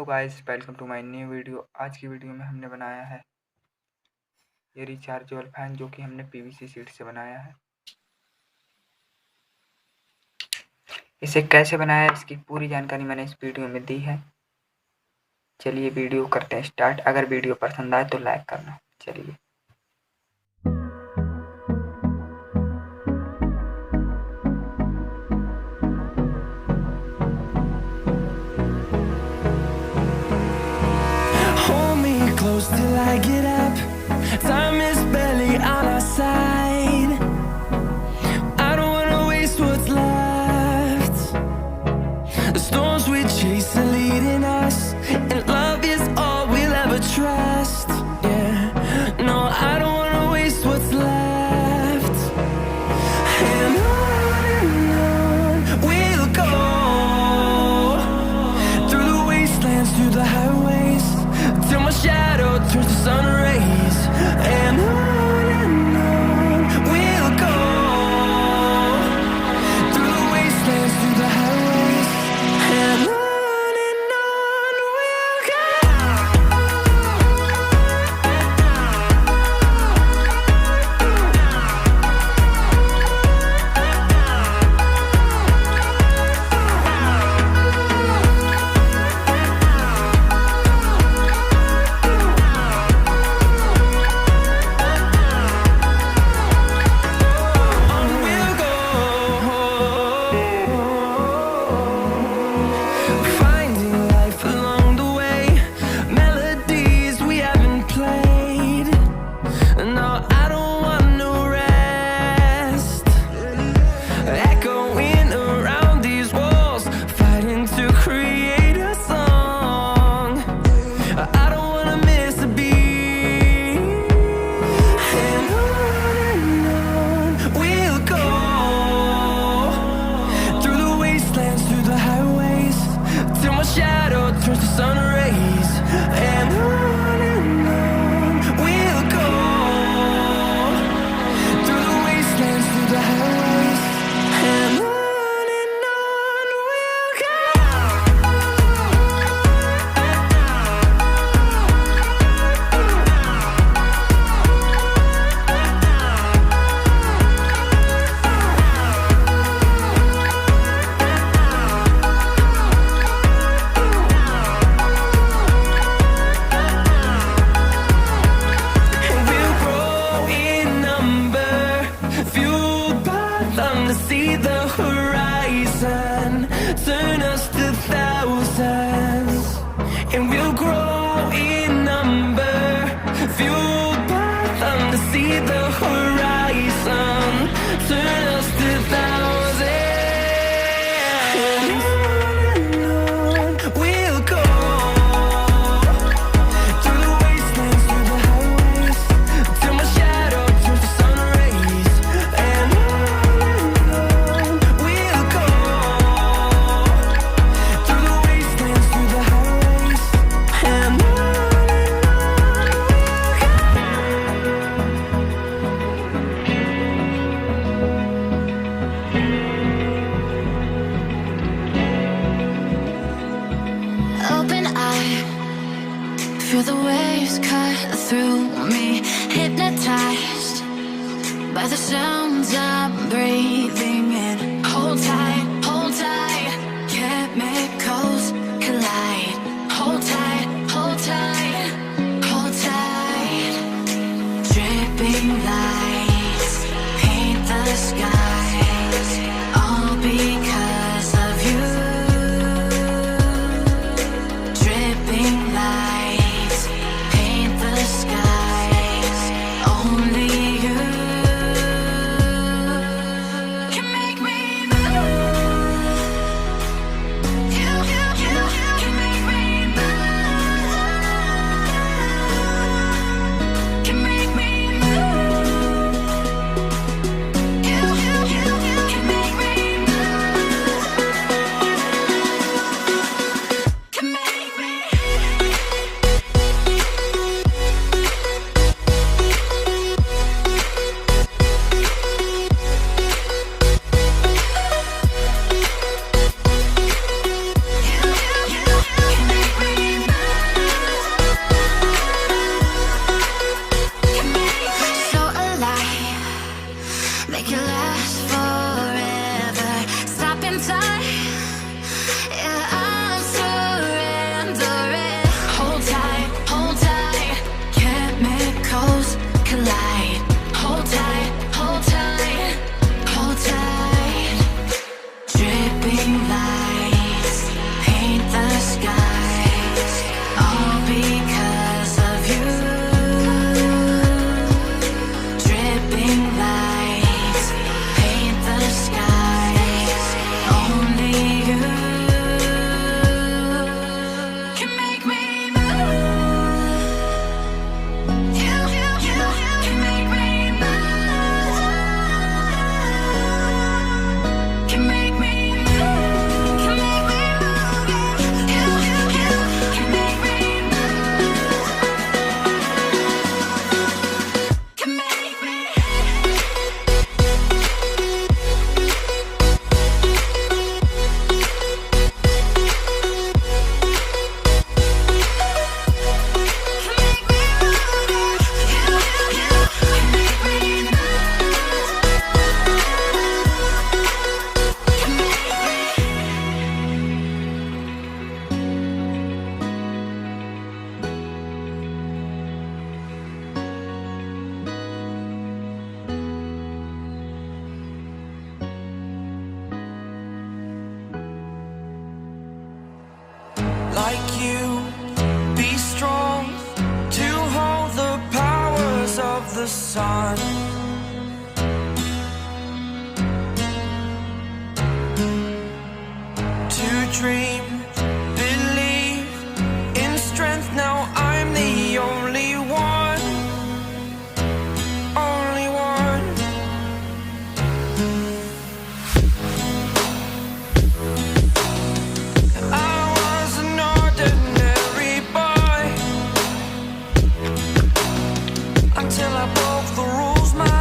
Guys, welcome to my new video. आज की video में हमने बनाया है ये रिचार्जेबल फैन, जो कि हमने पीवीसी शीट से बनाया है। इसे कैसे बनाया है, इसकी पूरी जानकारी मैंने इस वीडियो में दी है। चलिए वीडियो करते हैं स्टार्ट। अगर वीडियो पसंद आए तो लाइक करना। चलिए till I get up. Time is barely on our side. I don't wanna waste what's left. The storms we chase are leading us, and love is all we'll ever trust. Yeah, no, I don't wanna waste what's left. And on we'll go, through the wastelands, through the highways, till my shadow turns to sun rays. And on we'll go, through the wastelands, through the highways. And on we'll go. Shadow turns to sun rays. And on we'll go, through the wastelands, through the highways. And on we'll go. See the horizon, turn us to thousands, and we'll grow in number, fueled by them to see the horizon, turn us to thousands. And on we'll go, through the wastelands, through the highways, till my shadow turns to sun rays. And feel the waves cut through me, hypnotized by the sounds I'm breathing in. Hold tight, chemicals collide. Hold tight, hold tight, hold tight. Dripping lights paint the skies, all because of you. Dripping lights paint the skies, only you can make me move. You can make me move. Can make me move. You like you, be strong to hold the powers of the sun. To dream, believe in strength. Now I'm the only one, only one. I was an ordinary boy until I broke the rules. My